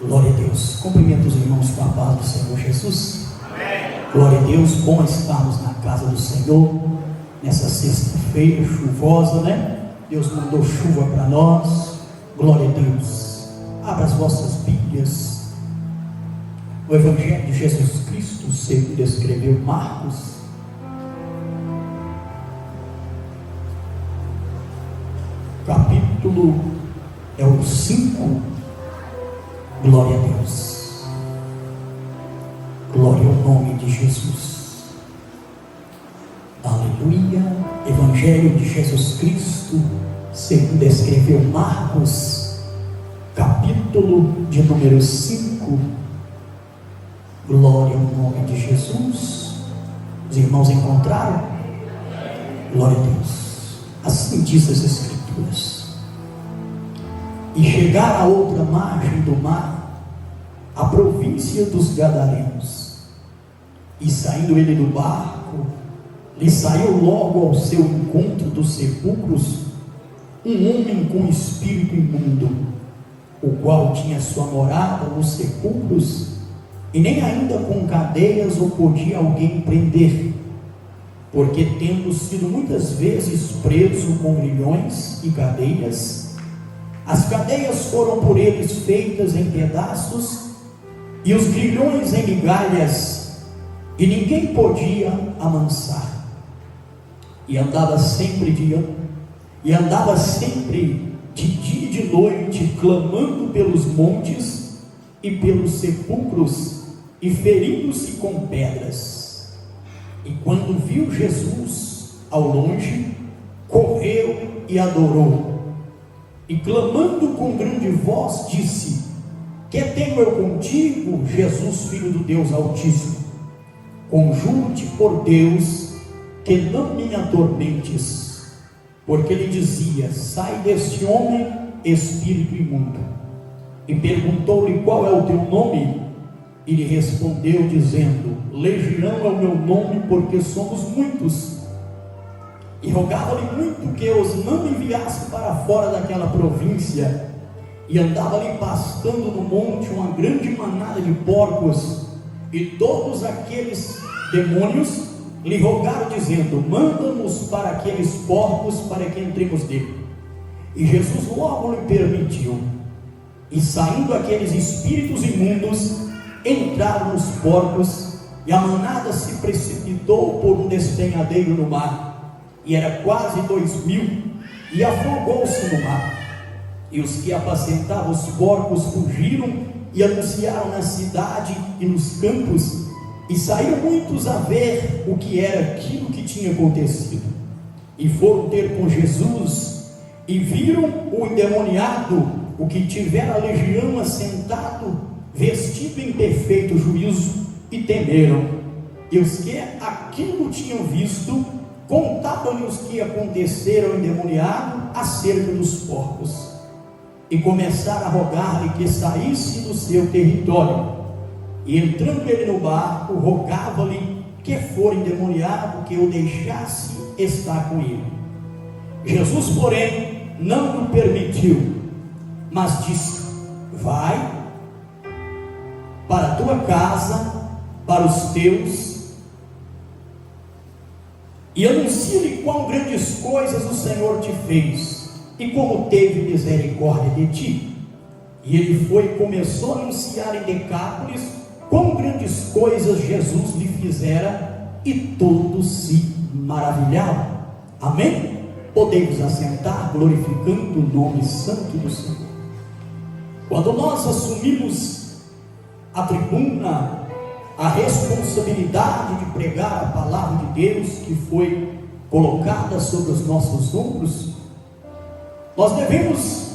Glória a Deus. Cumprimento os irmãos com a paz do Senhor Jesus. Amém. Glória a Deus. Bom estarmos na casa do Senhor nessa sexta-feira chuvosa, né? Deus mandou chuva para nós. Glória a Deus. Abra as vossas Bíblias. O Evangelho de Jesus Cristo, segundo escreveu Marcos. Capítulo é o 5. Glória a Deus. Glória ao nome de Jesus. Aleluia. Evangelho de Jesus Cristo, segundo escreveu Marcos, capítulo de número 5. Glória ao nome de Jesus. Os irmãos encontraram? Glória a Deus. Assim diz as Escrituras. E chegar à outra margem do mar, a província dos Gadarenos. E saindo ele do barco, lhe saiu logo ao seu encontro dos sepulcros um homem com espírito imundo, o qual tinha sua morada nos sepulcros, e nem ainda com cadeias o podia alguém prender, porque tendo sido muitas vezes preso com grilhões e cadeias, as cadeias foram por eles feitas em pedaços, e os grilhões em migalhas, e ninguém podia amansar. E andava sempre de dia e de noite, clamando pelos montes e pelos sepulcros, e ferindo-se com pedras. E quando viu Jesus ao longe, correu e adorou. E clamando com grande voz, disse: Que tenho eu contigo, Jesus, Filho do Deus Altíssimo? Conjuro-te por Deus, que não me atormentes. Porque ele dizia: Sai deste homem, espírito imundo. E perguntou-lhe: Qual é o teu nome? E lhe respondeu, dizendo: Legião é o meu nome, porque somos muitos. E rogava-lhe muito que os não enviasse para fora daquela província. E andava-lhe pastando no monte uma grande manada de porcos. E todos aqueles demônios lhe rogaram, dizendo: Manda-nos para aqueles porcos, para que entremos nele. E Jesus logo lhe permitiu. E saindo aqueles espíritos imundos, entraram nos porcos, e a manada se precipitou por um despenhadeiro no mar. E era quase 2.000, e afogou-se no mar. E os que apacentavam os porcos fugiram e anunciaram na cidade e nos campos, e saíram muitos a ver o que era aquilo que tinha acontecido. E foram ter com Jesus, e viram o endemoniado, o que tivera a legião, assentado, vestido em perfeito juízo, e temeram. E os que aquilo tinham visto, contavam-lhe os que aconteceram ao endemoniado acerca dos porcos, e começaram a rogar-lhe que saísse do seu território. E entrando ele no barco, rogava-lhe que for endemoniado, que o deixasse estar com ele. Jesus, porém, não lhe permitiu, mas disse: Vai para a tua casa, para os teus, e anuncia-lhe quão grandes coisas o Senhor te fez, e como teve misericórdia de ti. E ele foi e começou a anunciar em Decápolis quão grandes coisas Jesus lhe fizera, e todos se maravilhavam. Amém? Podemos assentar, glorificando o nome santo do Senhor. Quando nós assumimos a tribuna, a responsabilidade de pregar a palavra de Deus que foi colocada sobre os nossos ombros, nós devemos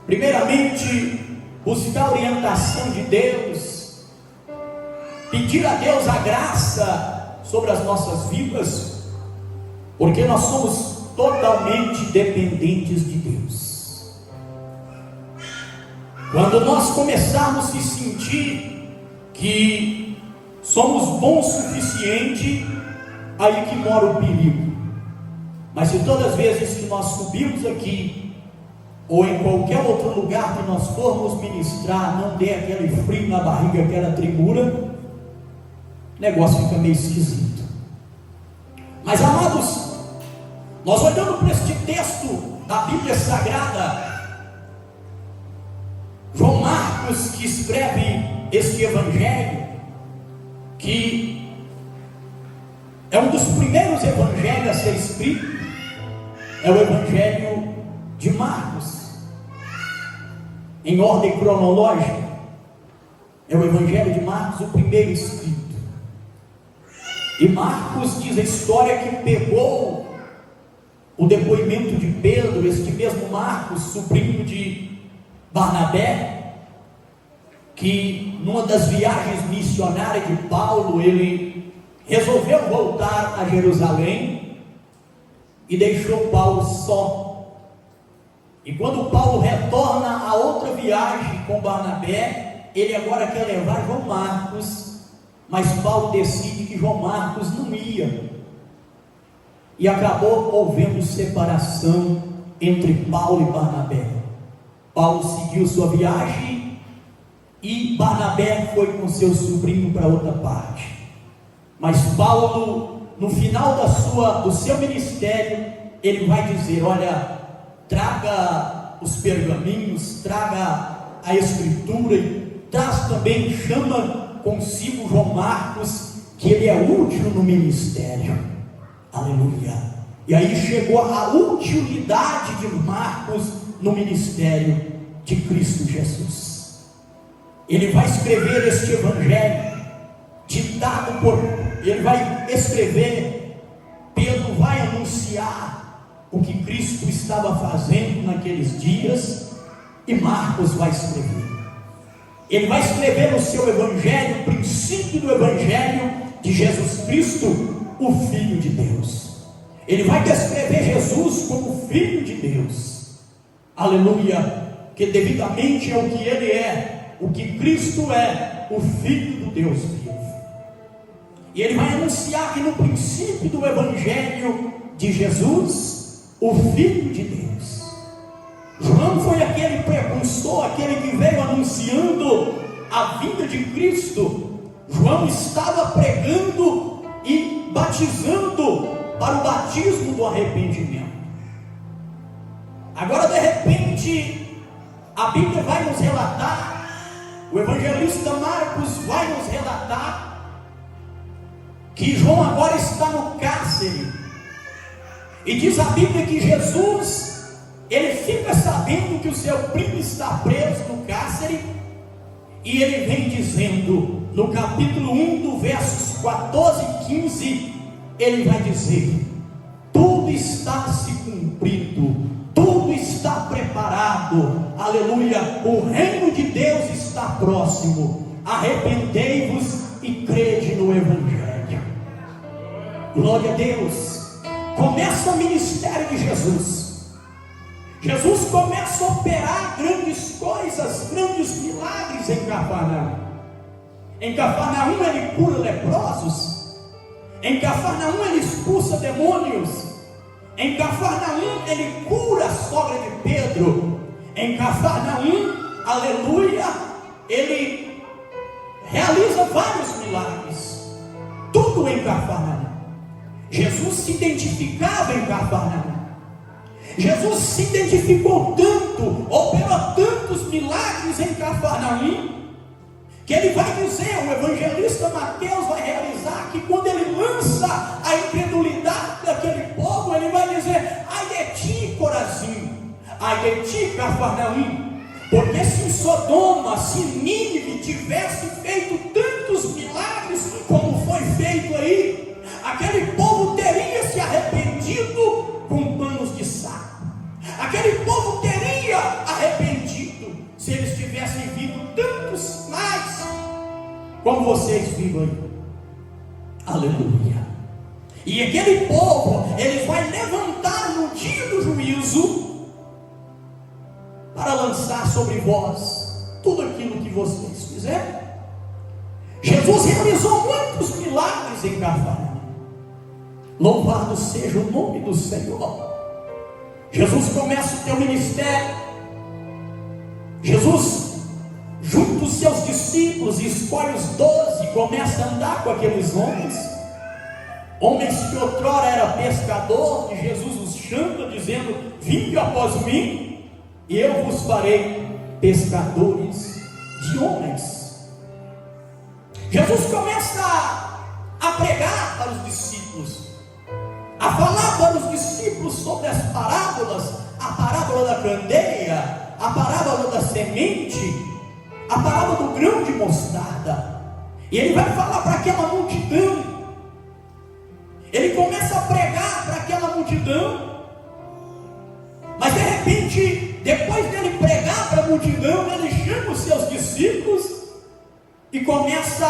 primeiramente buscar a orientação de Deus, pedir a Deus a graça sobre as nossas vidas, porque nós somos totalmente dependentes de Deus. Quando nós começarmos a sentir que somos bons o suficiente, aí que mora o perigo. Mas se todas as vezes que nós subimos aqui, ou em qualquer outro lugar que nós formos ministrar, não dê aquele frio na barriga, aquela tremura, o negócio fica meio esquisito. Mas, amados, nós olhando para este texto da Bíblia Sagrada, João Marcos, que escreve este evangelho, que é um dos primeiros evangelhos a ser escrito, é o evangelho de Marcos. Em ordem cronológica, é o evangelho de Marcos o primeiro escrito. E Marcos diz a história que pegou o depoimento de Pedro, este mesmo Marcos, sobrinho de Barnabé, que numa das viagens missionárias de Paulo, ele resolveu voltar a Jerusalém e deixou Paulo só. E quando Paulo retorna a outra viagem com Barnabé, ele agora quer levar João Marcos, mas Paulo decide que João Marcos não ia, e acabou havendo separação entre Paulo e Barnabé. Paulo seguiu sua viagem e Barnabé foi com seu sobrinho para outra parte. Mas Paulo, no final do seu ministério, ele vai dizer: olha, traga os pergaminhos, traga a escritura, e traz também, chama consigo João Marcos, que ele é útil no ministério. Aleluia. E aí chegou a utilidade de Marcos no ministério de Cristo Jesus. Ele vai escrever este evangelho ditado por, ele vai escrever, Pedro vai anunciar o que Cristo estava fazendo naqueles dias, e Marcos vai escrever. Ele vai escrever no seu evangelho o princípio do evangelho de Jesus Cristo, o Filho de Deus. Ele vai descrever Jesus como Filho de Deus. Aleluia, que devidamente é o que ele é, o que Cristo é, o Filho do Deus vivo. E ele vai anunciar que no princípio do evangelho de Jesus, o Filho de Deus. João foi aquele precursor, aquele que veio anunciando a vinda de Cristo. João estava pregando e batizando para o batismo do arrependimento. Agora, de repente, a Bíblia vai nos relatar, o evangelista Marcos vai nos relatar, que João agora está no cárcere. E diz a Bíblia que Jesus, ele fica sabendo que o seu primo está preso no cárcere, e ele vem dizendo, no capítulo 1, do versos 14 e 15, ele vai dizer: tudo está se cumprindo, tudo está preparado, aleluia, o reino de Deus está próximo, arrependei-vos e crede no evangelho. Glória a Deus. Começa o ministério de Jesus. Jesus começa a operar grandes coisas, grandes milagres em Cafarnaum. Em Cafarnaum ele cura leprosos. Em Cafarnaum ele expulsa demônios. Em Cafarnaum ele cura a sogra de Pedro. Em Cafarnaum, aleluia, ele realiza vários milagres. Tudo em Cafarnaum. Jesus se identificava em Cafarnaum. Jesus se identificou tanto, operou tantos milagres em Cafarnaum, que ele vai dizer, o evangelista Mateus vai realizar, que quando ele lança a incredulidade daquele povo, ele vai dizer: ai de ti, Corazim, ai de ti, Cafarnaum, porque se Sodoma, se Nínive tivesse feito tantos milagres como foi feito aí, aquele povo teria se arrependido com panos de saco. Aquele povo teria arrependido se eles tivessem visto tantos mais como vocês viram aí. Aleluia. E aquele povo, ele vai levantar no dia do juízo para lançar sobre vós tudo aquilo que vocês fizeram. Jesus realizou muitos milagres em Cafarnaum. Louvado seja o nome do Senhor. Jesus começa o seu ministério Jesus junta os seus discípulos e escolhe os 12 e começa a andar com aqueles homens que outrora era pescador, e Jesus os chama dizendo: vinde após mim e eu vos farei pescadores de homens. Jesus começa a pregar para os discípulos, a falar para os discípulos sobre as parábolas, a parábola da candeia, a parábola da semente, a parábola do grão de mostarda. E ele vai falar para aquela multidão. Ele começa a pregar para aquela multidão, mas de repente, depois dele pregar para a multidão, ele chama os seus discípulos e começa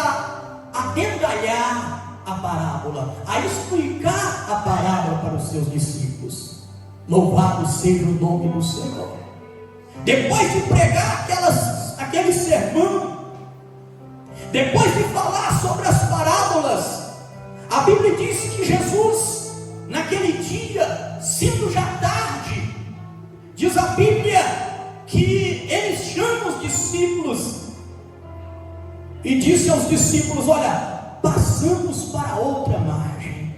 a detalhar a parábola, a explicar a parábola para os seus discípulos. Louvado seja o nome do Senhor. Depois de pregar aquele sermão, depois de falar sobre as parábolas, a Bíblia diz que Jesus, naquele dia, sendo já tarde, diz a Bíblia que ele chama os discípulos e disse aos discípulos: olha, passamos para outra margem.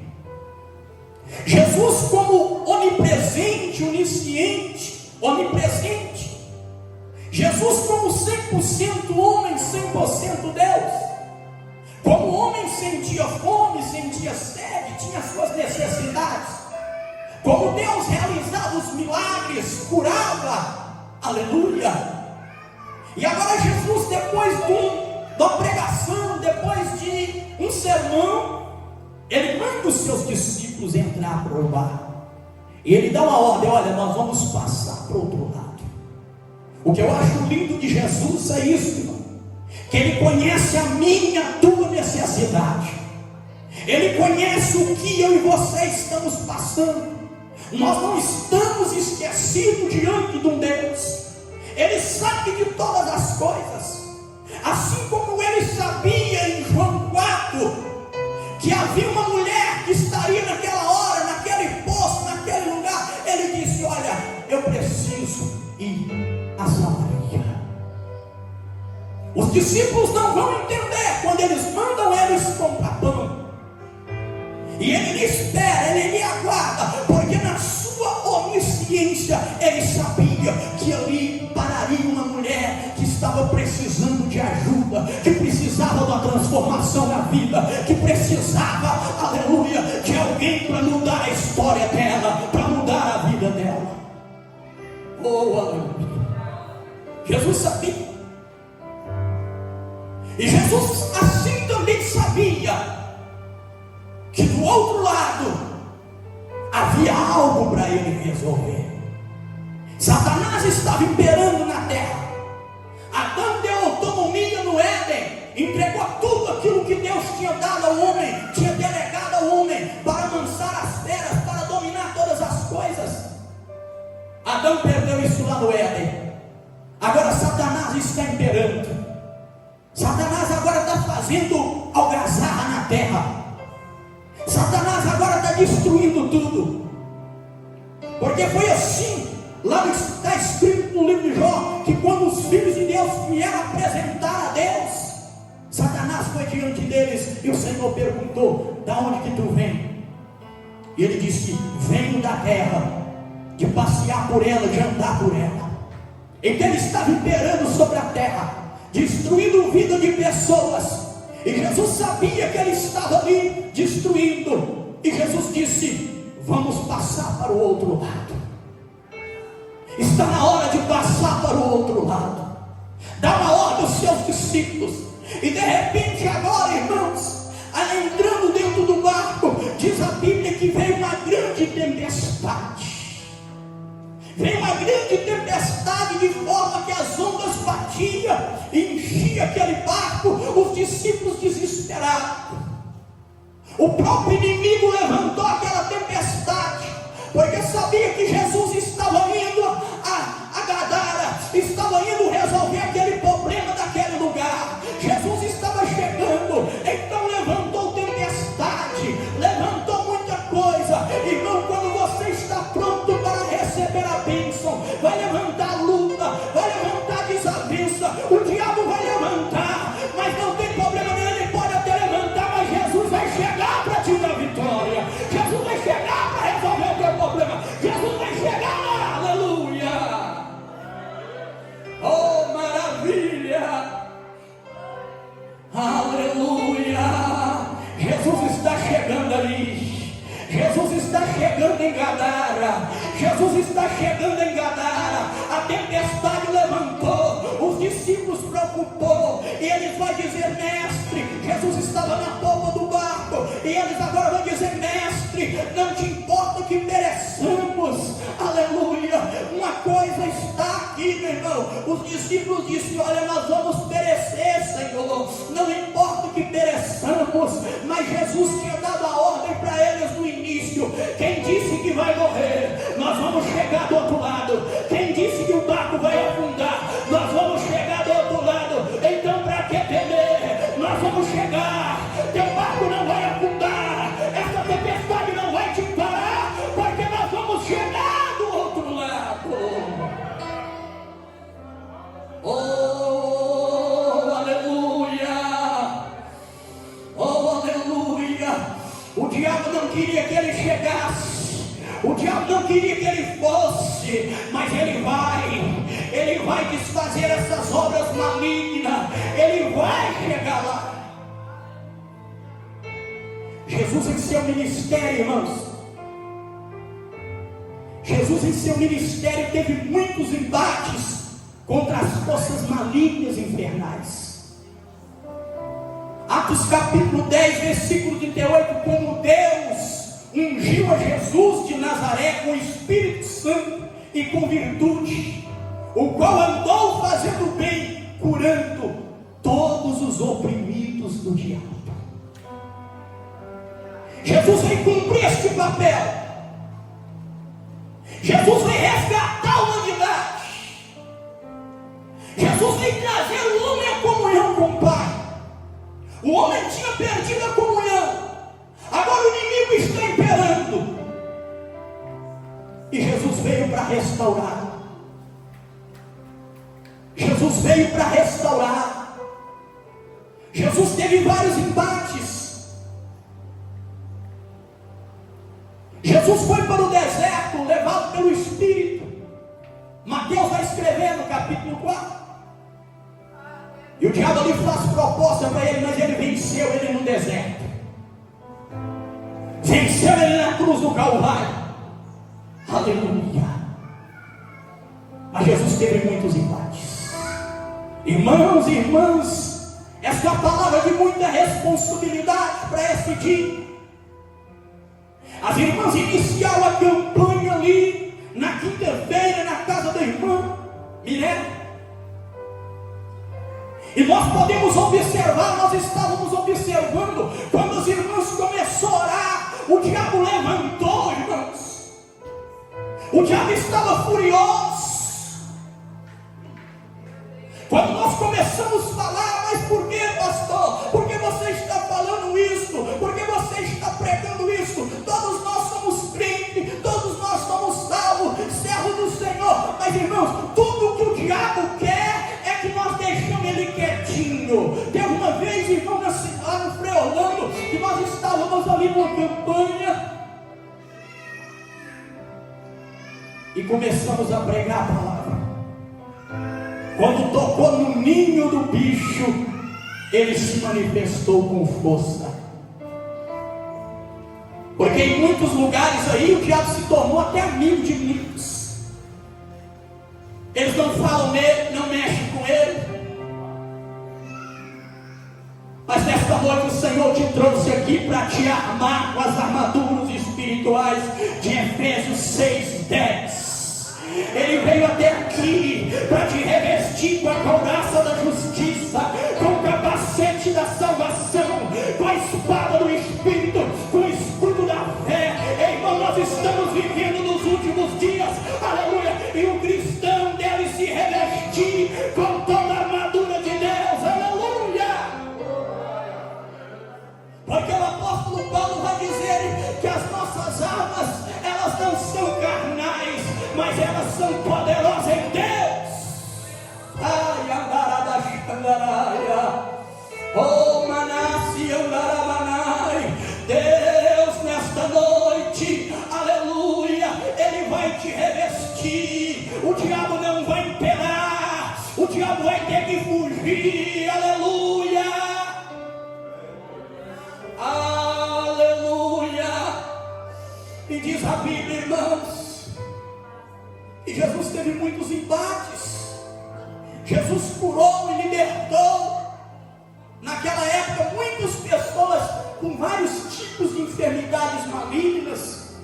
Jesus, como onipresente, onisciente, onipresente, Jesus como 100% homem, 100% Deus, como homem sentia fome, sentia sede, tinha suas necessidades, como Deus realizava os milagres, curava, aleluia. E agora Jesus, depois da pregação, depois de um sermão, ele manda os seus discípulos entrar para o barco, e ele dá uma ordem: olha, nós vamos passar para o outro lado. O que eu acho lindo de Jesus é isso, irmão, que ele conhece a minha, a tua necessidade, ele conhece o que eu e você estamos passando. Nós não estamos esquecidos diante de um Deus, ele sabe de todas as coisas, assim como ele sabia em João 4 que havia uma mulher que estaria naquela hora, naquele poço, naquele lugar. Ele disse: olha, eu preciso ir a Samaria. Os discípulos não vão entender quando eles mandam eles comprar pão, e ele lhe espera, ele lhe aguarda, porque na sua onisciência ele sabia que ali pararia uma mulher que estava precisando de ajuda, que precisava de uma transformação na vida, que precisava, aleluia, de alguém para mudar a história dela, para mudar a vida dela. Oh, aleluia. Jesus sabia. E Jesus assim também sabia que do outro lado havia algo para ele resolver. Satanás estava imperando na terra. Adão deu autonomia no Éden, entregou tudo aquilo que Deus tinha dado ao homem, tinha delegado ao homem para amansar as feras, para dominar todas as coisas. Adão perdeu isso lá no Éden. Agora Satanás está imperando. Satanás agora está fazendo algazarra na terra. Satanás agora está destruindo tudo. Porque foi assim, lá está escrito no livro de Jó, que quando os filhos de Deus vieram apresentar a Deus, Satanás foi diante deles e o Senhor perguntou: da onde que tu vem? E ele disse: venho da terra, de passear por ela, de andar por ela. Então ele estava imperando sobre a terra, destruindo vida de pessoas. E Jesus sabia que ele estava ali destruindo. E Jesus disse: vamos passar para o outro lado. Está na hora de passar para o outro lado. Dá uma ordem aos seus discípulos. E de repente agora, irmãos, entrando dentro do barco, diz a Bíblia que veio uma grande tempestade. Veio uma grande tempestade, de forma que as ondas batiam e enchiam aquele barco. Os discípulos desesperados. O próprio inimigo levantou aquela tempestade, porque sabia que Jesus estava indo a Gadara, estava indo resolver aquele problema daquele lugar. Jesus estava chegando, então levantou tempestade, levantou muita coisa. Irmão, quando você está pronto para receber a bênção, vai levantar luta, vai levantar desafio. Gadara. Jesus está chegando em Gadara. A tempestade levantou, os discípulos preocupou, e eles vão dizer: mestre, Jesus estava na polpa do barco, e eles agora vão dizer: mestre, não te importa que pereçamos. Aleluia. Uma coisa está aqui, meu irmão. Os discípulos disseram: olha, nós vamos perecer, Senhor, não importa que pereçamos. Mas Jesus tinha dado a ordem para eles no início: quem disse que vai morrer, nós vamos chegar do outro lado. Quem disse que o barco vai afundar, nós vamos chegar do outro lado. Então para que temer? Nós vamos chegar. Teu barco não vai afundar, essa tempestade não vai te parar, porque nós vamos chegar do outro lado. Oh, aleluia! Oh, aleluia! O diabo não queria que ele chegasse, o diabo não queria que ele fosse, mas ele vai desfazer essas obras malignas, ele vai chegar lá. Jesus em seu ministério, irmãos, Jesus em seu ministério teve muitos embates contra as forças malignas infernais. Atos capítulo 10, versículo 38, como Deus ungiu a Jesus de Nazaré com o Espírito Santo e com virtude, o qual andou fazendo bem, curando todos os oprimidos do diabo. Jesus vem cumprir este papel. Jesus vem resgatar a humanidade. Jesus vem trazer o homem à comunhão com o Pai. O homem tinha perdido a comunhão, agora o inimigo está imperando, e Jesus veio para restaurar. Jesus veio para restaurar. Jesus teve vários embates. Jesus foi para o deserto, levado pelo Espírito. Mateus vai escrever no capítulo 4. E o diabo ali faz proposta para ele, mas ele venceu ele no deserto. Venceu ele na cruz do Calvário. Aleluia. Mas Jesus teve muitos embates. Irmãos e irmãs, essa é uma palavra de muita responsabilidade para esse dia. As irmãs iniciaram a campanha ali na quinta-feira na casa da irmã Mirella. E nós podemos observar, nós estávamos observando, quando as irmãs começaram a orar, o diabo levantou, irmãos. O diabo estava furioso. Quando nós começamos a falar: mas por que, pastor? Por que você está falando isso? Por que você está pregando isso? Todos nós somos crentes, todos nós somos salvos, servos do Senhor. Mas, irmãos, tudo que o diabo quer é que nós deixamos ele quietinho. Teve uma vez, irmão, lá no Frei Orlando, que nós estávamos ali numa campanha e começamos a pregar a palavra. Quando tocou no ninho do bicho, ele se manifestou com força. Porque em muitos lugares aí o diabo se tornou até amigo de muitos. Eles não falam nele, não mexem com ele. Mas nesta noite o Senhor te trouxe aqui para te armar com as armaduras espirituais de Efésios 6:10. Ele veio até aqui para te revestir com a couraça da justiça, com o capacete da salvação, com a espada do Espírito, com o escudo da fé. Irmão, nós estamos vivendo nos últimos dias, aleluia, e o cristão deve se revestir com toda a armadura de Deus, aleluia. Porque o apóstolo Paulo vai dizer que as nossas armas, elas não são carnais, mas elas são poderosas em Deus. Ai, andarada xandaraia. Oh, manassi, andarabanai. Deus, nesta noite, aleluia, Ele vai te revestir. O diabo não vai imperar. O diabo vai ter que fugir. Aleluia. Aleluia. E diz a Bíblia, irmãos, que Jesus teve muitos embates. Jesus curou e libertou, naquela época, muitas pessoas com vários tipos de enfermidades malignas.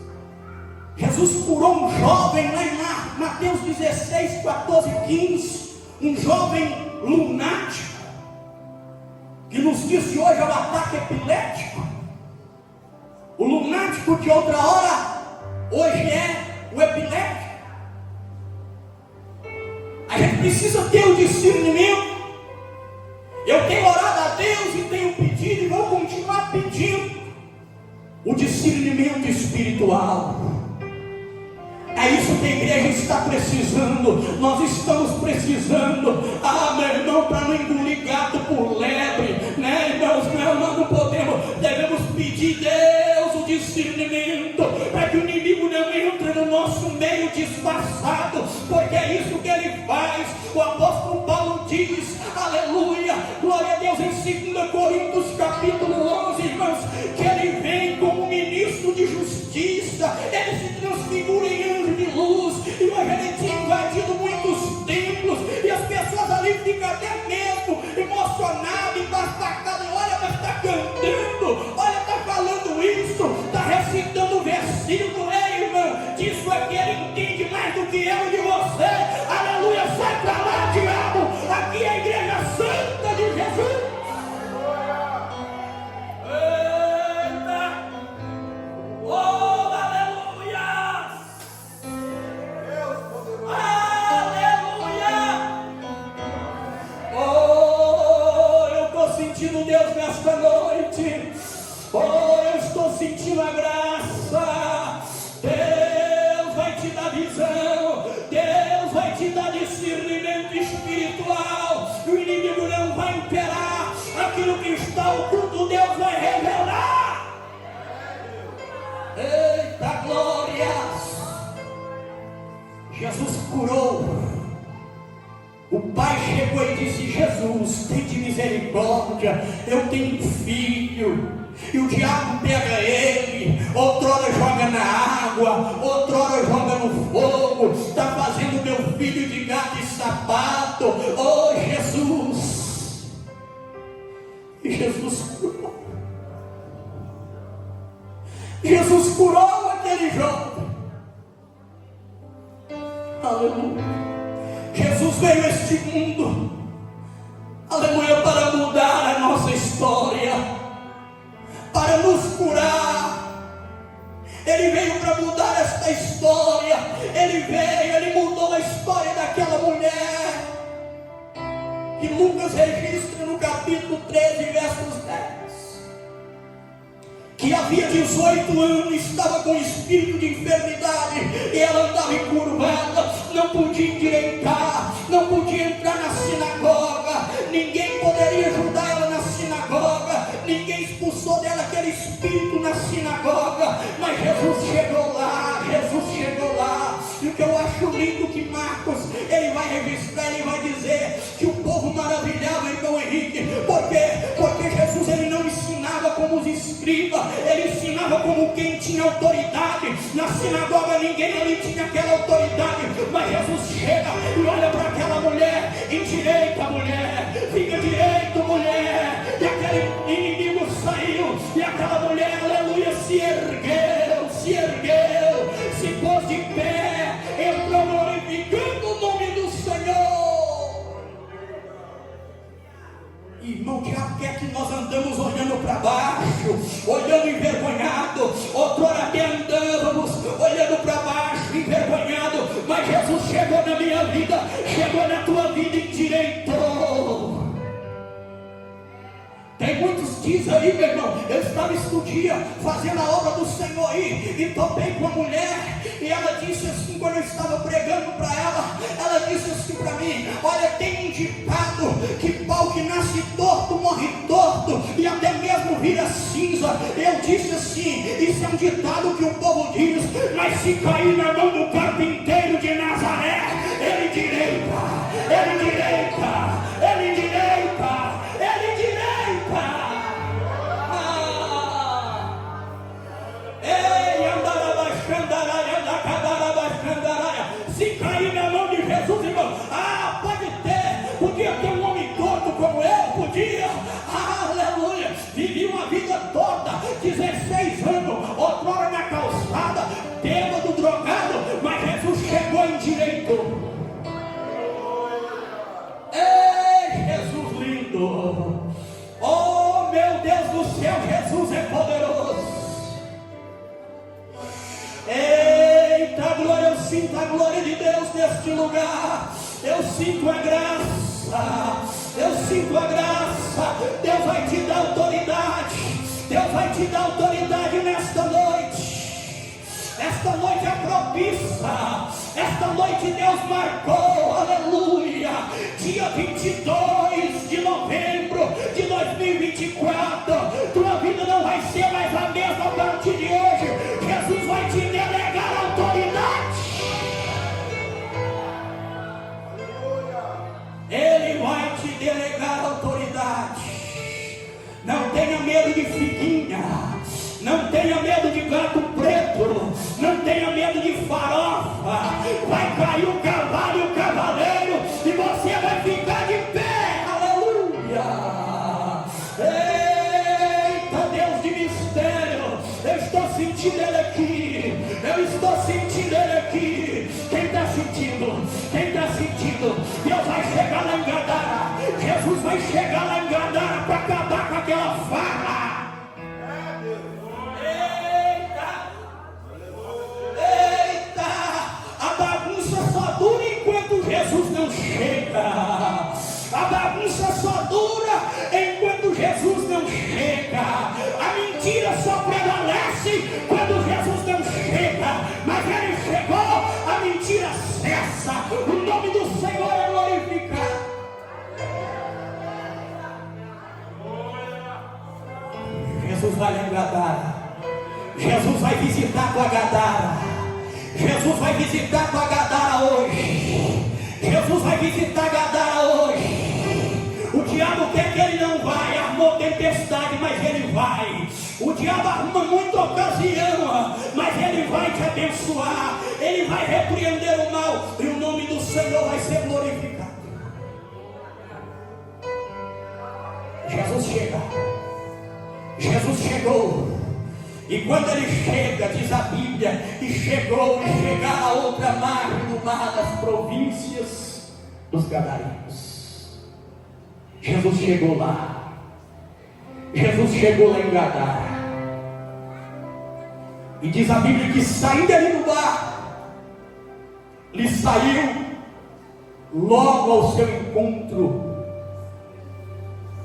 Jesus curou um jovem lá em Mateus 16, 14 e 15, um jovem lunático, que nos dias de hoje é um ataque epilético. O lunático de outra hora, hoje é o epilético. A gente precisa ter o discernimento. Eu tenho orado a Deus e tenho pedido e vou continuar pedindo o discernimento espiritual. É isso que a igreja está precisando. Nós estamos precisando, meu irmão, para não engolir gato por lebre, né, irmãos? Nós não podemos, devemos pedir Deus o discernimento, para que o inimigo não entre no nosso meio disfarçado, porque é isso que ele faz. O apóstolo Paulo diz, aleluia, glória a Deus, em 2 Coríntios capítulo 11, irmãos, que ele vem como ministro de justiça, ele se transfigura em anjo de luz, e hoje ele tinha invadido muitos templos, e as pessoas ali ficam até mesmo emocionadas, embasbacadas. Olha, mas está cantando, olha, está falando isso, está recitando o versículo. Irmão, disso aqui ele entende mais do que eu e de você. Aleluia, sai para lá, diabo. Aqui é a igreja santa de Jesus. Eita, oh, aleluia, aleluia. Oh, eu estou sentindo Deus nesta noite. Oh, eu estou sentindo a graça. Deus vai te dar visão, Deus vai te dar discernimento espiritual. O inimigo não vai imperar, aquilo que está oculto Deus vai revelar. Eita glórias! Jesus curou. O pai chegou e disse: Jesus, tem de misericórdia, eu tenho um filho. E o diabo pega ele, outrora joga na água, outrora joga no fogo, está fazendo meu filho de gato e sapato. Oh Jesus! E Jesus curou. Jesus curou aquele jovem. Aleluia. Jesus veio a este mundo, aleluia, para mudar a nossa história, para nos curar. Ele veio para mudar esta história. Ele mudou a história daquela mulher que Lucas registra no capítulo 13, versos 10, que havia 18 anos, estava com espírito de enfermidade, e ela andava encurvada, não podia endireitar, não podia entrar na sinagoga, ninguém poderia ajudar ela na sinagoga, ninguém expulsou dela aquele espírito na sinagoga, mas Jesus chegou lá, e o que eu acho lindo que Marcos, ele vai registrar, ele vai dizer que o povo maravilhava, irmão Henrique, porque Jesus, ele não ensinava como os escribas, ele ensinava como quem tinha autoridade. Na sinagoga ninguém ali tinha aquela autoridade, mas Jesus chega e olha para aquela mulher: endireita, mulher, fica direito, mulher. E aquele inimigo saiu, e aquela mulher, aleluia, se ergueu, se pôs de pé, entrou glorificando o nome do Senhor. Irmão, o diabo quer que nós andamos olhando para baixo, olhando envergonhado. Outrora até andávamos olhando para baixo, envergonhado, mas Jesus chegou na minha vida, chegou na tua vida e endireitou. Tem muitos dias aí, meu irmão, eu estava esse dia fazendo a obra do Senhor aí, e topei com a mulher, e ela disse assim, quando eu estava pregando para ela disse assim para mim: olha, tem um ditado que pau que nasce torto, morre torto, e até mesmo vira cinza. Eu disse assim: isso é um ditado que o povo diz, mas se cair na mão do carpinteiro de Nazaré, ele direita, ele direita, ele direita, ele direita. Ei, andará baixando. meu Deus do céu, Jesus é poderoso. Eita glória, eu sinto a glória de Deus neste lugar. Eu sinto a graça. Eu sinto a graça. Deus vai te dar autoridade. Deus vai te dar autoridade nesta noite. Esta noite é propícia. Esta noite Deus marcou, aleluia, dia 22 de novembro de 2024. Tua vida não vai ser mais a mesma a partir de hoje. Jesus vai te delegar autoridade. Ele vai te delegar autoridade. Não tenha medo de figuinha. Não tenha medo de gato preto. Não tenha medo de farofa. Vai cair o cavalo e o cavaleiro, e você vai ficar de pé. Aleluia. Eita Deus de mistério. Eu estou sentindo ele aqui. Eu estou sentindo ele aqui. Quem está sentindo? Quem está sentindo? Deus vai chegar lá em Gadara. Jesus vai chegar lá em Gadara para acabar com aquela farra. Jesus não chega. A bagunça só dura enquanto Jesus não chega. A mentira só prevalece quando Jesus não chega. Mas ele chegou, a mentira cessa. O nome do Senhor é glorificado. Jesus vai lhe Gadara. Jesus vai visitar tua Gadara. Jesus vai visitar tua Gadara hoje. Jesus vai visitar Gadara hoje. O diabo quer que ele não vai. Armou tempestade, mas ele vai. O diabo arruma muita ocasião, mas ele vai te abençoar. Ele vai repreender o mal, e o nome do Senhor vai ser glorificado. Jesus chega. Jesus chegou. E quando ele chega, diz a Bíblia, e chegou e chegar a outra margem do mar das províncias dos Gadarenos. Jesus chegou lá. Jesus chegou lá em Gadara. E diz a Bíblia que saindo ali do bar, lhe saiu logo ao seu encontro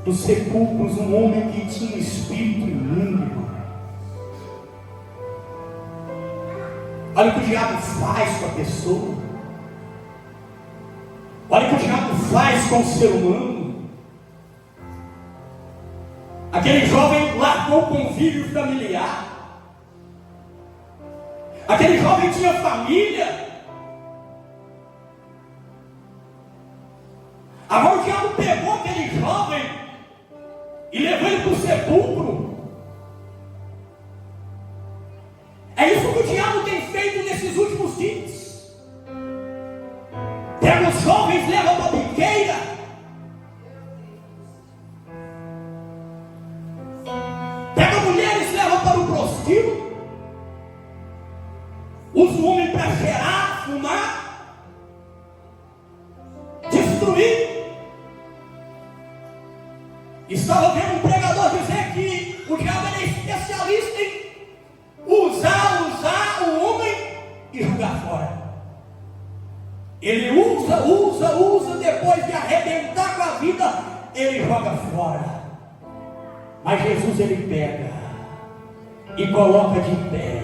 dos sepulcros um homem que tinha espírito imundo. Olha o que o diabo faz com a pessoa. Olha o que o diabo faz com o ser humano. Aquele jovem largou o convívio familiar. Aquele jovem tinha família. Agora o diabo pegou aquele jovem e levou ele para o sepulcro. É isso que o diabo tem feito nesses últimos dias. Pega os jovens, leva para a biqueira. Pega mulheres, leva para o prostíbulo. Usa o homem para cheirar, fumar, destruir. Estava vendo um pregador dizer que o diabo é especialista em usar o homem e jogar fora. Ele usa, depois de arrebentar com a vida, ele joga fora. Mas Jesus ele pega e coloca de pé.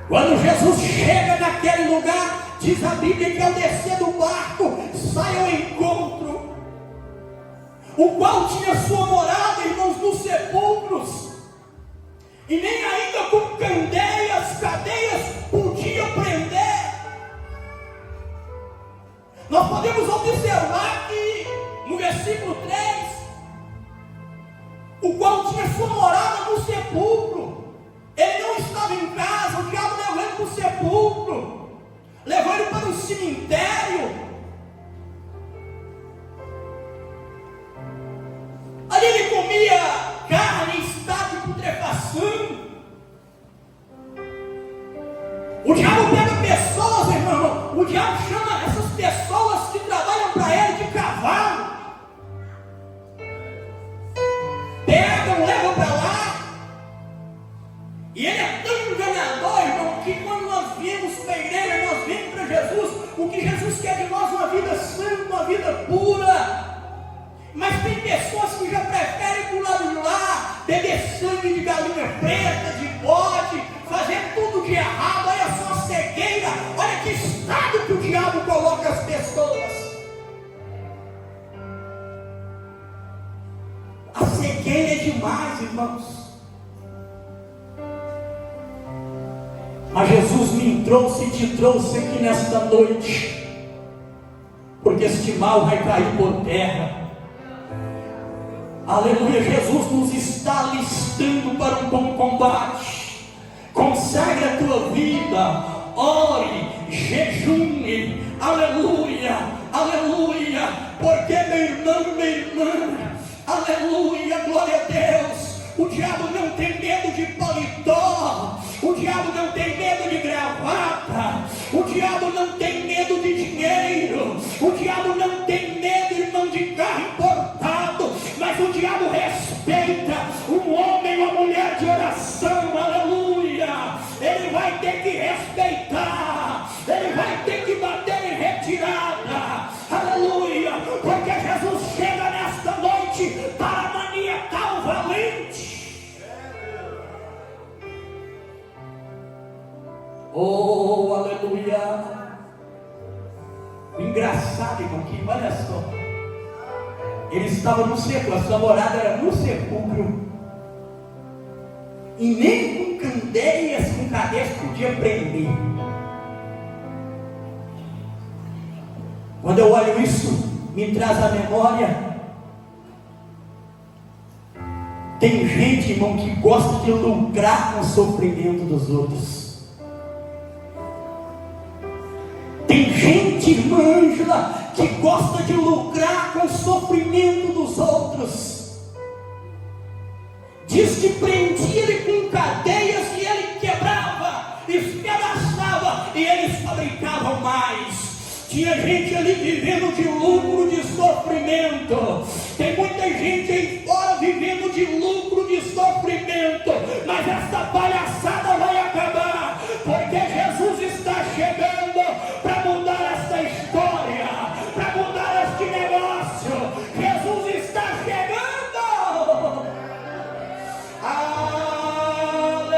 Quando Jesus chega naquele lugar, diz a Bíblia que ao descer do barco, sai ao encontro, o qual tinha sua morada, irmãos, nos sepulcros. E nem ainda com cadeias podia prender. Nós podemos observar que no versículo 3, o qual tinha sua morada no sepulcro. Ele não estava em casa, o diabo levou ele para o sepulcro, levou ele para o cemitério. Ali ele comia carne em estado de putrefação. O diabo pega pessoas, irmão. O diabo chama essas pessoas que trabalham para ele de cavalo. vida pura. Mas tem pessoas que já preferem ir para o lado de lá, beber sangue de galinha preta, de bode, fazer tudo de errado. Olha só a cegueira, olha que estado que o diabo coloca as pessoas. A cegueira é demais, irmãos. Mas Jesus me trouxe e te trouxe aqui nesta noite, porque este mal vai cair por terra. Aleluia, Jesus nos está alistando para um bom combate. Consagre a tua vida, ore, jejune, aleluia, aleluia, porque meu irmão, minha irmã, aleluia, glória a Deus, o diabo não tem medo de paletó, o diabo não tem medo de gravata, o diabo não tem medo de dinheiro, o diabo não tem medo, irmão, de carro importado, mas o diabo respeita um homem ou uma mulher de oração, aleluia. Ele vai ter que respeitar, ele vai ter que bater em retirada, aleluia, porque Jesus chega nesta noite para maniatar o valente. Oh, aleluia. Engraçado, irmão, que olha só, ele estava no sepulcro, a sua morada era no sepulcro, e nem com candeias, com cadeias podia prender. Quando eu olho isso, me traz à memória, tem gente, irmão, que gosta de lucrar com o sofrimento dos outros. Tem gente, irmã Ângela, que gosta de lucrar com o sofrimento dos outros. Diz que prendia ele com cadeias e ele quebrava, espedaçava e eles fabricavam mais. Tinha gente ali vivendo de lucro, de sofrimento. Tem muita gente aí fora vivendo de lucro, de sofrimento. Mas essa palhaçada vai acabar, porque Jesus está chegando para mudar essa história, para mudar este negócio. Jesus está chegando.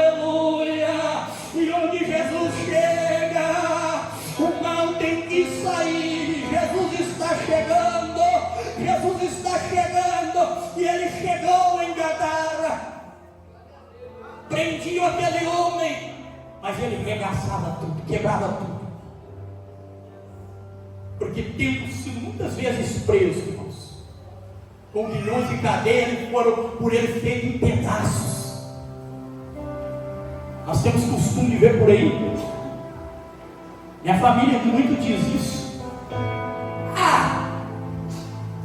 Aleluia. E onde Jesus chega, o mal tem que sair. Jesus está chegando. Jesus está chegando. E ele chegou em Gadara. Prendiam aquele homem, mas ele regaçava tudo, quebrava tudo. Porque temos sido muitas vezes presos, irmãos, com milhões de cadeias que foram por ele feitos em pedaços. Nós temos costume de ver por aí. Minha família muito diz isso.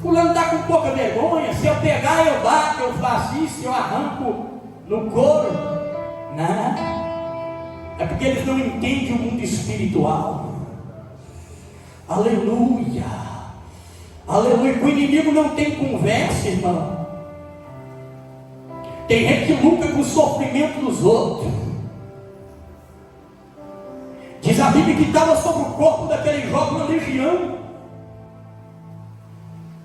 Fulano está com pouca vergonha. Se eu pegar, eu bato, eu faço isso, eu arranco no couro. Não. É porque eles não entendem o mundo espiritual. Aleluia. Aleluia. O inimigo não tem conversa, irmão. Tem gente que lucra com o sofrimento dos outros. Diz a Bíblia que estava sobre o corpo daquele jovem uma legião.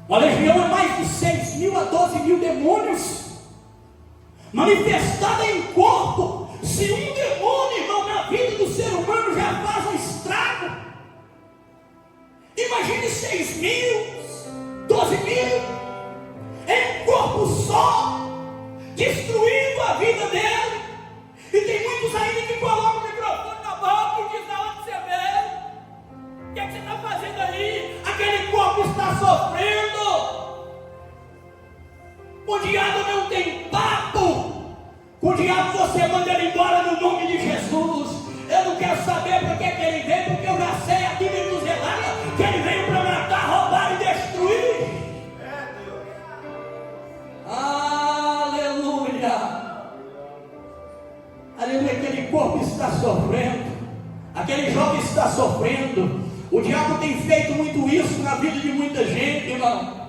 Uma legião é mais de 6.000 a 12.000 demônios manifestados em corpo. Se um demônio, irmão, na vida do ser humano já faz um estrago, imagine 6.000, 12.000 em um corpo só, destruindo a vida dele. E tem muitos ainda que colocam o microfone na boca e dizem: aonde você veio? O que é que você está fazendo aí? Aquele corpo está sofrendo. O diabo não tem papo. Com o diabo você manda ele embora no nome de Jesus. Eu não quero saber para que ele veio, porque eu já sei aqui dentro do zelada que ele veio para matar, roubar e destruir. Aleluia. Aleluia. Aquele corpo está sofrendo, aquele jovem está sofrendo. O diabo tem feito muito isso na vida de muita gente, irmão.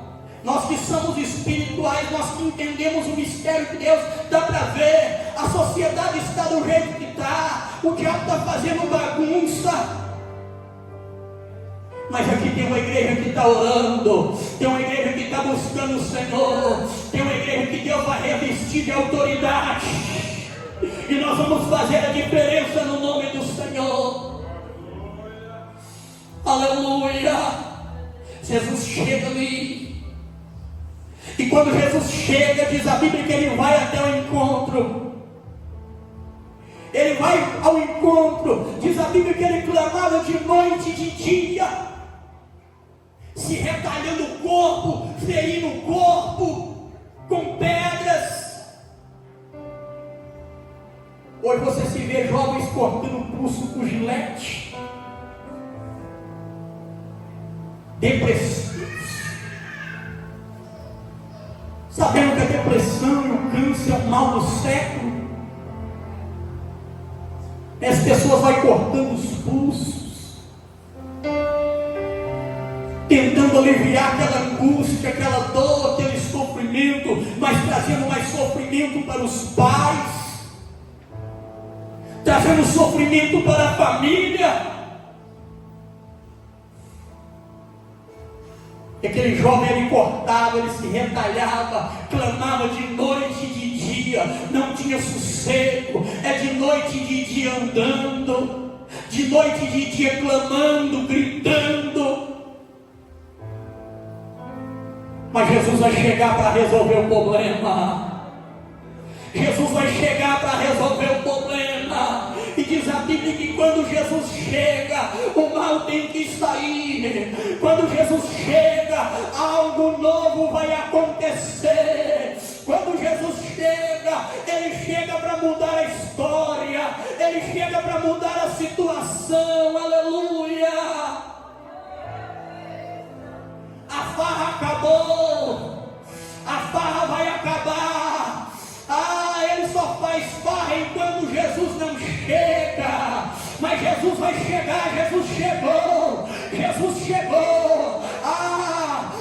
Nós que somos espirituais, nós que entendemos o mistério de Deus, dá para ver. A sociedade está do jeito que está. O diabo está fazendo bagunça. Mas aqui tem uma igreja que está orando, tem uma igreja que está buscando o Senhor, tem uma igreja que Deus vai revestir de autoridade, e nós vamos fazer a diferença no nome do Senhor. Aleluia. Jesus chega ali, e quando Jesus chega, diz a Bíblia que ele vai até o encontro. Ele vai ao encontro, diz a Bíblia que ele clamava de noite e de dia, se retalhando o corpo, ferindo o corpo com pedras. Hoje você se vê jovens cortando o pulso com gilete, depressivos, sabendo que a depressão e o câncer é o mal do século. As pessoas vão cortando os pulsos, tentando aliviar aquela angústia, aquela dor, aquele sofrimento, mas trazendo mais sofrimento para os pais, trazendo sofrimento para a família. Aquele jovem, ele cortava, ele se retalhava, clamava de noite e de dia, não tinha sossego, é de noite e de dia andando, de noite e de dia clamando, gritando. Mas Jesus vai chegar para resolver o problema. Jesus vai chegar para resolver o problema. E diz a Bíblia que quando Jesus chega, o mal tem que sair. Quando Jesus chega, algo novo vai acontecer. Quando Jesus chega, ele chega para mudar a história, ele chega para mudar a situação. Aleluia. A farra acabou, a farra vai acabar. Ele só faz farra enquanto Jesus não chega. Mas Jesus vai chegar, Jesus chegou, Jesus chegou.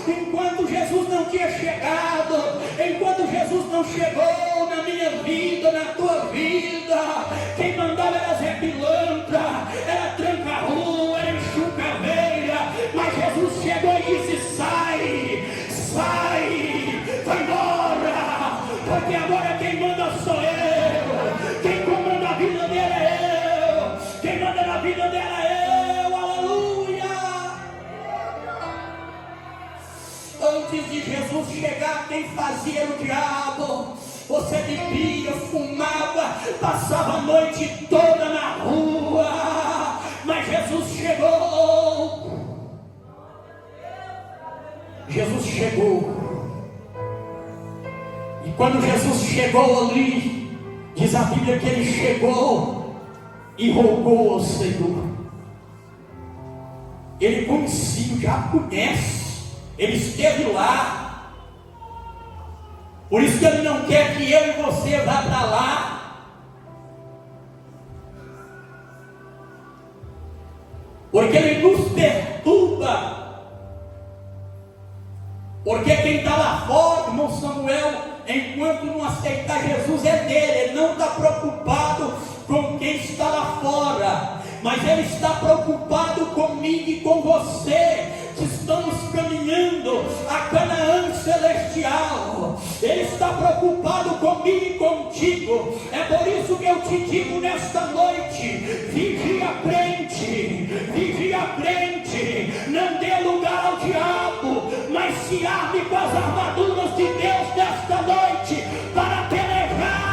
Enquanto Jesus não tinha chegado, enquanto Jesus não chegou na minha vida, na tua vida, quem mandava era Zé Pilantra, era tranca-rua, era enxucaveira. Mas Jesus chegou e disse: sai, sai, vai embora, porque agora quem manda sou eu, quem comanda a vida dela é eu, quem manda na vida dela é eu. Aleluia. Antes de Jesus chegar, quem fazia era o diabo. Você bebia, fumava, passava a noite toda na rua, mas Jesus chegou. Jesus chegou. E quando Jesus chegou ali, diz a Bíblia que ele chegou e rogou ao Senhor. Ele conhecia, já conhece, ele esteve lá. Por isso que ele não quer que eu e você vá para lá. Porque ele nos perturba. Porque quem está lá fora, irmão Samuel, enquanto não aceitar Jesus é dele. Ele não está preocupado com quem está lá fora, mas ele está preocupado comigo e com você, que estamos caminhando a Canaã celestial. Ele está preocupado comigo e contigo. É por isso que eu te digo nesta noite: vigia crente, vigia crente, não dê lugar ao diabo, mas se arme com as armaduras de Deus nesta noite para pelejar.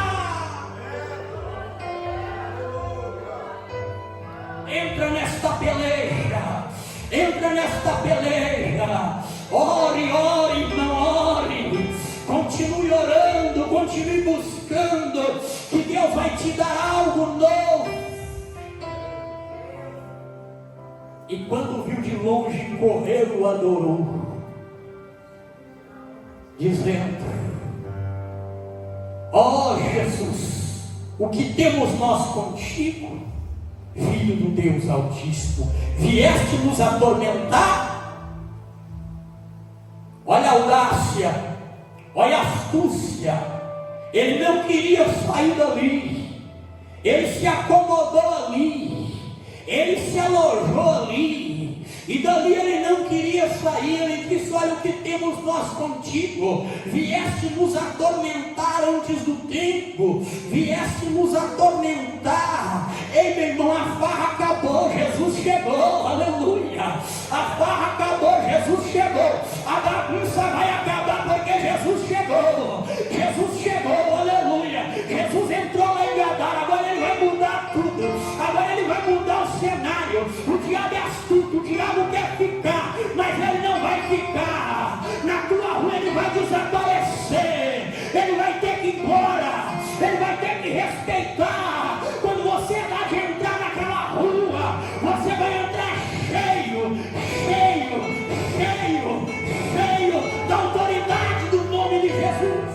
Entra nesta peleja, entra nesta peleja. Ore, ore, não ore. Continue orando, continue buscando, que Deus vai te dar algo novo. E quando viu de longe, correu, o adorou, dizendo: ó Jesus, o que temos nós contigo, Filho do Deus Altíssimo? Vieste nos atormentar? Olha a audácia, olha a astúcia. Ele não queria sair dali, ele se acomodou ali, ele se alojou ali. E dali ele não queria sair. Ele disse: olha, o que temos nós contigo? Vieste nos atormentar antes do tempo, vieste nos atormentar. Ei, meu irmão, a farra acabou, Jesus chegou, aleluia. A farra acabou, Jesus chegou. A bagunça vai acabar porque Jesus chegou. Jesus chegou, aleluia. Jesus entrou lá em Gadara. Agora ele vai mudar tudo. Agora ele vai mudar o cenário. O diabo é astuto, o diabo quer ficar, mas ele não vai ficar. Na tua rua ele vai desaparecer. Ele vai ter que ir embora. Ele vai ter que respeitar. Quando você dá de entrar naquela rua, você vai entrar cheio, cheio, cheio, cheio da autoridade do nome de Jesus.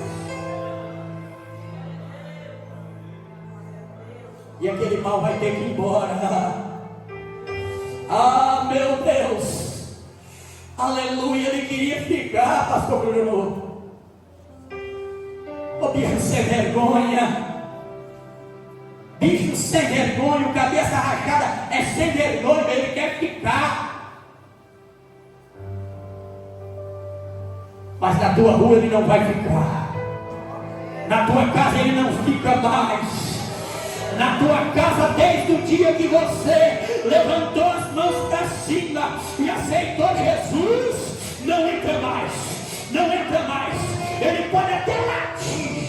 E aquele mal vai ter que ir embora. Ah, meu Deus, aleluia. Ele queria ficar, pastor Bruno. Ô bicho sem vergonha, bicho sem vergonha, o cabeça rachada é sem vergonha, ele quer ficar. Mas na tua rua ele não vai ficar, na tua casa ele não fica mais. Na tua casa, desde o dia que você levantou as mãos para cima e aceitou Jesus, não entra mais, não entra mais. Ele pode até latir,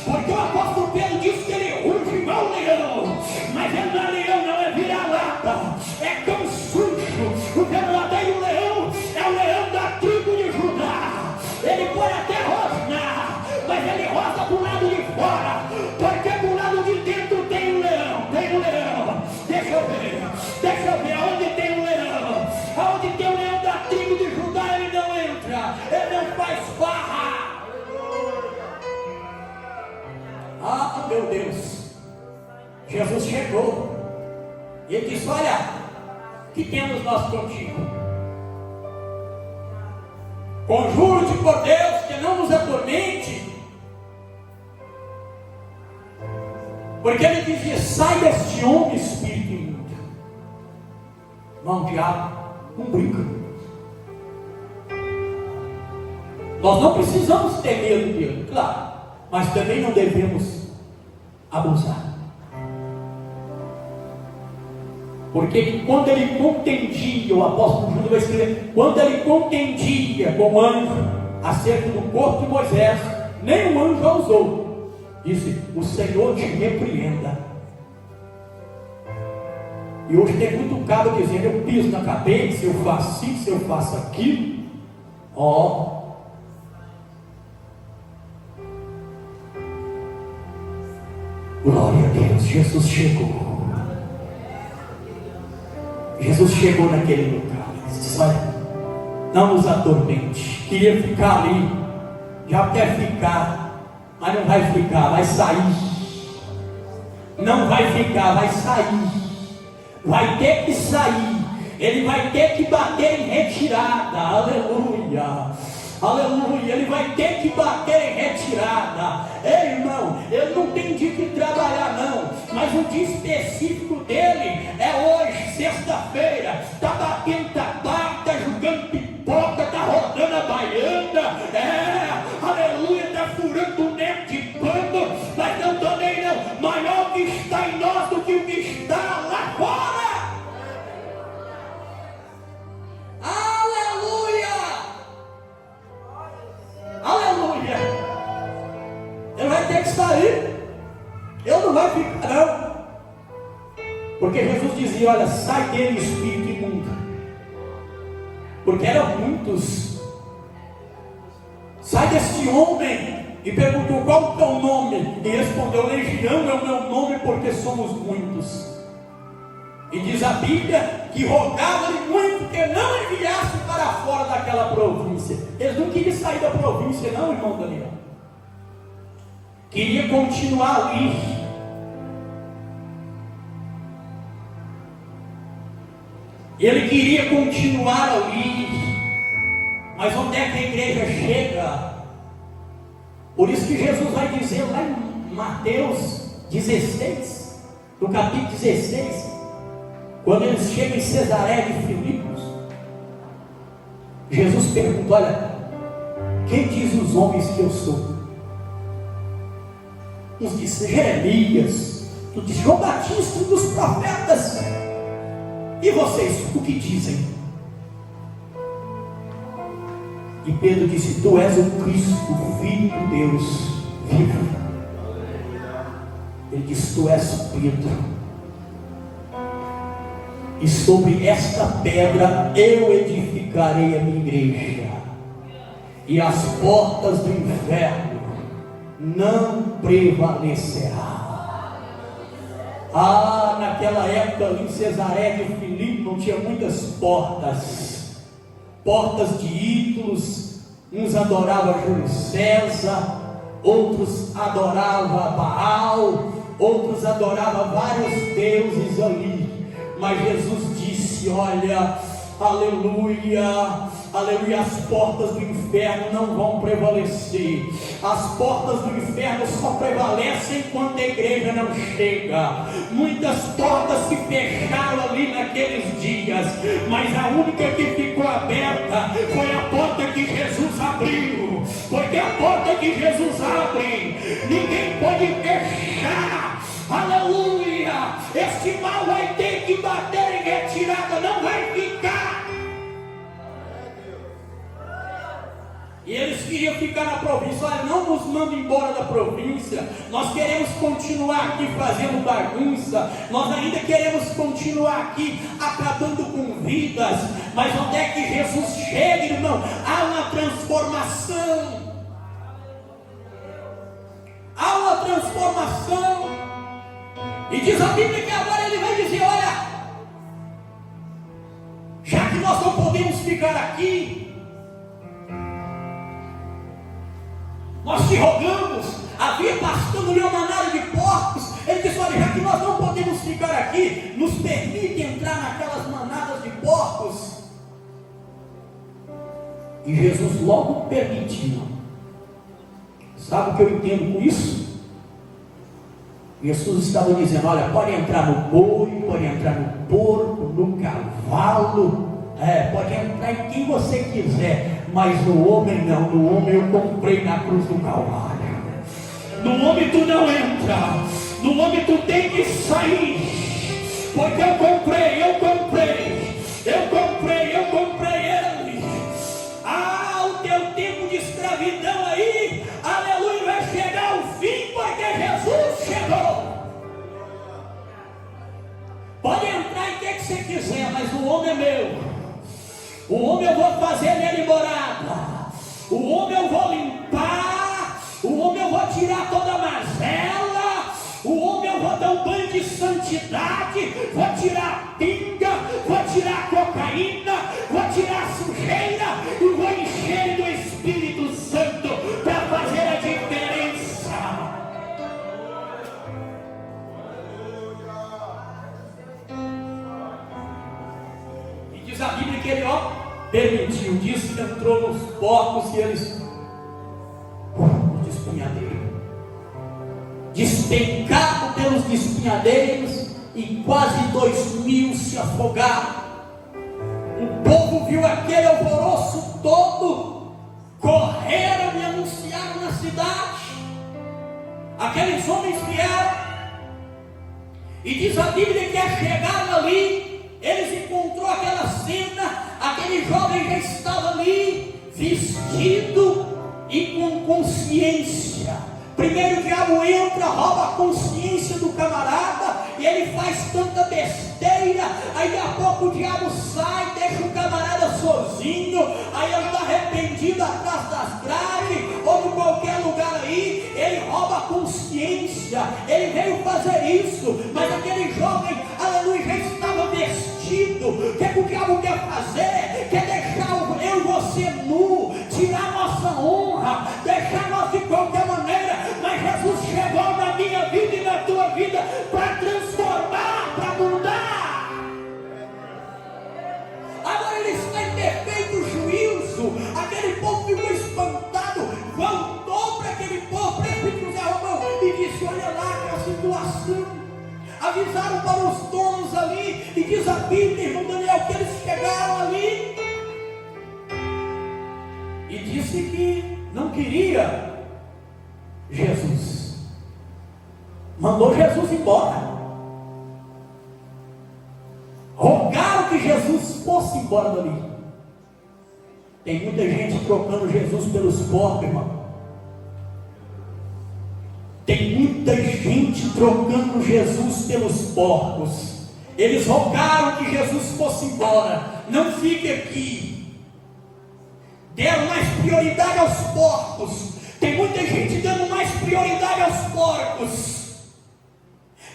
porque o apóstolo Pedro disse que ele ruge igual um leão, mas ele não é leão, não, é vira-lata, é cão sujo. O verdadeiro leão é o leão da tribo de Judá. Ele pode até rosnar, mas ele rosna para o lado de fora, porque do lado de dentro tem um leão, tem um leão. Deixa eu ver, aonde tem um leão, aonde tem um leão da tribo de Judá, ele não entra, ele não faz farra. Ah, meu Deus, Jesus chegou, e ele disse: olha, que temos nós contigo? Conjuro-te por Deus que não nos atormente. Porque ele dizia: sai deste homem, espírito imundo. Não, diabo, não brinca. Nós não precisamos ter medo dele, claro, mas também não devemos abusar. Porque quando ele contendia, o apóstolo Júlio vai escrever, quando ele contendia com o anjo acerca do corpo de Moisés, nem o anjo ousou. Disse: o Senhor te repreenda. E hoje tem muito cabo dizendo: eu piso na cabeça, eu faço isso, eu faço aquilo. Ó, glória a Deus, Jesus chegou. Jesus chegou naquele lugar. Ele disse: olha, não nos atormente. Queria ficar ali, já quer ficar, mas não vai ficar, vai sair. Não vai ficar, vai sair. Vai ter que sair. Ele vai ter que bater em retirada. Aleluia. Aleluia. Ele vai ter que bater em retirada. Ei, irmão, ele não tem dia que trabalhar não, mas o dia específico dele é hoje, sexta-feira. Está batendo tabaco, está jogando pipoca, está rodando a baiana. Aleluia, está furando o neto de pano. Mas não estou nem não. Maior que está em nós do que o que está lá fora. Aleluia. Ele vai ter que sair. Ele não vai ficar não. Porque Jesus dizia: olha, sai dele, espírito imundo. Porque eram muitos. Sai desse homem. E perguntou: qual é o teu nome? E respondeu: Legião é o meu nome, porque somos muitos. E diz a Bíblia que rogava-lhe muito que não enviasse para fora daquela província. Eles não queriam sair da província não, irmão Daniel. Queria continuar ali. Ele queria continuar ali. Mas onde é que a igreja chega? Por isso que Jesus vai dizer lá em Mateus 16, no capítulo 16, quando eles chegam em Cesaré de Filipos, Jesus pergunta: olha, quem diz os homens que eu sou? Uns dizem Jeremias, outros dizem João Batista, um dos profetas. E vocês, o que dizem? E Pedro disse: tu és o Cristo, o Filho de Deus vivo. Ele disse: tu és Pedro, e sobre esta pedra eu edificarei a minha igreja, e as portas do inferno não prevalecerá. Naquela época ali em Cesareia de Filipe não tinha muitas portas de ídolos. Uns adoravam Júlio César, outros adoravam Baal, outros adoravam vários deuses ali. Mas Jesus disse: olha, aleluia, aleluia, as portas do inferno não vão prevalecer. As portas do inferno só prevalecem quando a igreja não chega. Muitas portas se fecharam ali naqueles dias, mas a única que ficou aberta foi a porta que Jesus abriu. Porque a porta que Jesus abre, ninguém pode fechar. Aleluia! Esse mal vai ter que bater em retirada, não vai ficar. E eles queriam ficar na província. Olha, não nos manda embora da província. Nós queremos continuar aqui fazendo bagunça. Nós ainda queremos continuar aqui acabando com vidas. Mas onde é que Jesus chega, irmão? Há uma transformação. Há uma transformação. E diz a Bíblia que agora ele vai dizer: olha, já que nós não podemos ficar aqui, nós te rogamos. Havia pastando-lhe uma manada de porcos. Ele disse: olha, já que nós não podemos ficar aqui, nos permite entrar naquelas manadas de porcos. E Jesus logo permitiu. Sabe o que eu entendo com isso? Jesus estava dizendo: olha, pode entrar no boi, pode entrar no porco, no cavalo, pode entrar em quem você quiser, mas no homem não. No homem eu comprei na cruz do Calvário. No homem tu não entra, no homem tu tem que sair, porque eu comprei ele. O teu tempo de escravidão aí, aleluia, vai chegar ao fim, porque Jesus chegou. Pode entrar em que você quiser, mas o homem é meu. O homem eu vou fazer nele morada. O homem eu vou limpar. O homem eu vou tirar toda a mazela. O homem eu vou dar um banho de santidade. Vou tirar a pinga, vou tirar a cocaína, vou tirar a sujeira e vou encher ele do Espírito Santo para fazer a diferença. E diz a Bíblia que ele permitiu, disse que entrou nos porcos e eles despenhadeiros, despencaram pelos despenhadeiros e quase 2.000 se afogaram. O povo viu aquele alvoroço todo, correram e anunciaram na cidade. Aqueles homens vieram, e diz a Bíblia que ao chegar ali, eles encontrou aquela cena. Aquele jovem já estava ali, vestido e com consciência. Primeiro o diabo entra, rouba a consciência do camarada, e ele faz tanta besteira. Aí daqui a pouco o diabo sai, deixa o camarada sozinho. Aí ele está arrependido atrás das grades, ou em qualquer lugar aí. Ele rouba a consciência. Ele veio fazer isso, mas aquele jovem, aleluia, já estava vestido. O que é que o diabo quer fazer? Quer deixar eu e você nu, tirar nossa honra, deixar nós de qualquer maneira. Mas Jesus chegou na minha vida e na tua vida para transformar, para mudar. Agora ele está em perfeito juízo. Aquele povo ficou espantado, voltou para aquele povo, para José Romão, e disse: olha lá que a situação. Avisaram para os donos ali, e diz a Bíblia, irmão Daniel, que eles chegaram ali. disse que não queria Jesus, mandou Jesus embora, rogaram que Jesus fosse embora dali. Tem muita gente trocando Jesus pelos porcos, irmão. Tem muita gente trocando Jesus pelos porcos. Eles rogaram que Jesus fosse embora. Não fique aqui. Deram mais prioridade aos porcos. Tem muita gente dando mais prioridade aos porcos.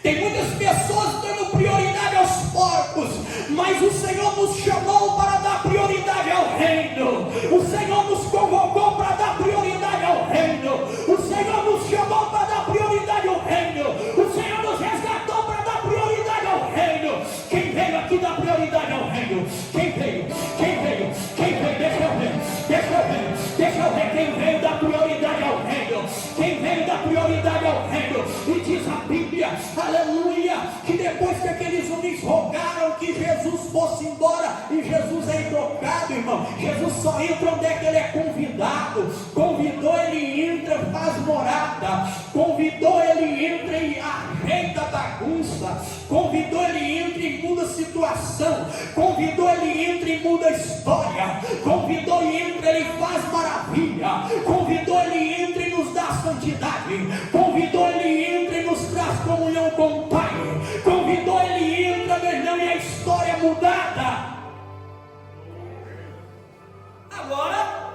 Tem muitas pessoas dando prioridade aos porcos, mas o Senhor nos chamou para dar prioridade ao reino. O Senhor nos convocou para dar prioridade ao reino. O Senhor nos chamou para dar prioridade ao reino. O Senhor nos resgatou para dar prioridade ao reino. Quem veio aqui dar prioridade ao reino? Quem veio? Quem veio? Quem veio? Deixa eu ver. Deixa eu ver. Deixa eu ver quem veio dar prioridade ao reino. Quem veio dar prioridade ao reino? E diz a Bíblia, aleluia, que depois que aqueles homens rogaram que Jesus fosse embora, e Jesus é trocado, irmão. Jesus só entra onde é que ele é convidado. Convidou, ele entra, faz morada. Convidou, ele entra e ajeita a bagunça. Convidou, ele entra e muda a situação. Convidou, ele entra e muda a história. Convidou, ele entra, ele faz maravilha. Convidou, ele entra e nos dá santidade. Convidou, ele entra e nos traz comunhão com o Pai. Convidou, ele entra, meu irmão, e a história é mudada. Agora,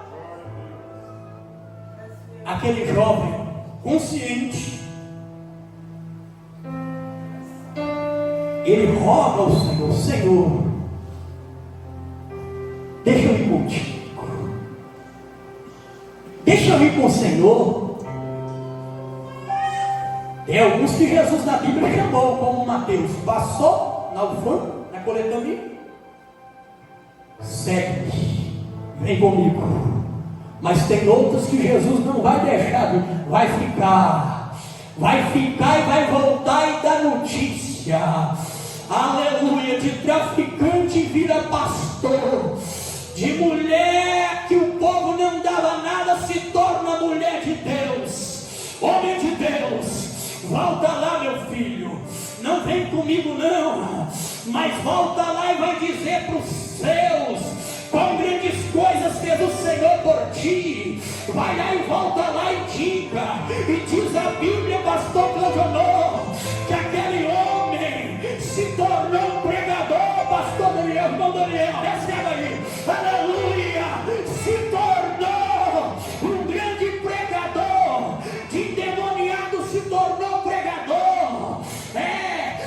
aquele jovem consciente, ele roga ao Senhor: Senhor, deixa eu ir contigo, deixa eu ir com o Senhor. Tem alguns que Jesus na Bíblia chamou, como Mateus, passou na alfândega, na coletoria, segue, vem comigo. Mas tem outros que Jesus não vai deixar, vai ficar e vai voltar e dar notícia, aleluia, de traficante vira pastor, de mulher que o povo não dava nada se torna mulher de Deus, homem de Deus. Volta lá, meu filho, não vem comigo não, mas volta lá e vai dizer para os seus quão grandes coisas fez o Senhor por ti. Vai lá e volta lá e diga. E diz a Bíblia, pastor Claudio, que aquele homem se tornou um pregador. Pastor Daniel, irmão Daniel, receba aí, aleluia, se tornou um grande pregador, de endemoniado se tornou pregador.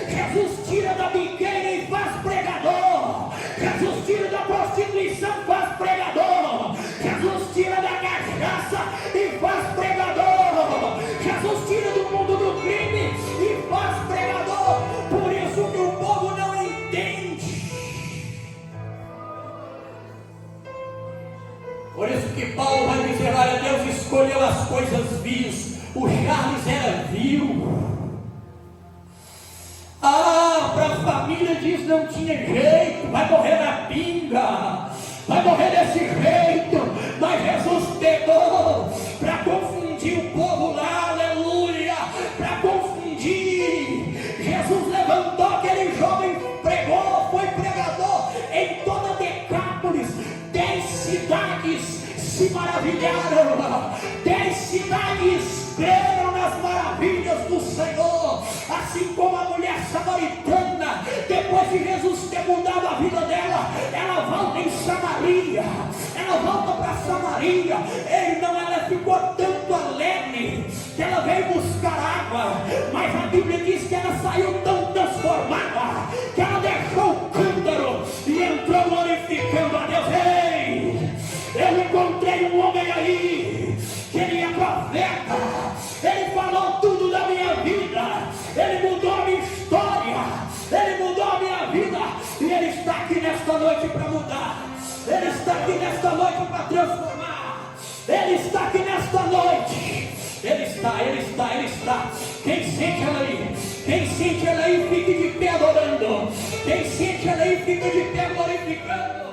Jesus tira da biqueira e faz pregador. Jesus tira da prostituição, faz pregador. Jesus tira da cachaça e faz pregador. Jesus tira do mundo do crime e faz pregador. Por isso que o povo não entende. Por isso que Paulo vai dizer: olha, Deus escolheu as coisas vias. O Charles era vil. Para a família diz: não tinha jeito, vai morrer na pinga, vai morrer desse jeito. Mas Jesus pegou para confundir o povo lá, aleluia, para confundir. Jesus levantou aquele jovem, pregou, foi pregador em toda Decápolis. 10 cidades se maravilharam, 10 cidades creram nas maravilhas do Senhor, assim como a mulher samaritana, depois de Jesus ter mudado a vida dela, ela volta em Samaria, ela volta para Samaria. Não, ela ficou tanto alegre que ela veio buscar água, mas a Bíblia diz que ela saiu tão transformada que ela deixou o cântaro e entrou glorificando a Deus. Ei, eu encontrei um homem aí que ele é profeta, ele falou tudo da minha vida, ele mudou a minha história, ele mudou a minha vida, e ele está aqui nesta noite para mudar, ele está aqui nesta noite para transformar, ele está aqui nesta noite, ele está. Quem sente ela aí? Quem sente ela aí, fique de pé adorando. Quem sente ela aí, fica de pé glorificando.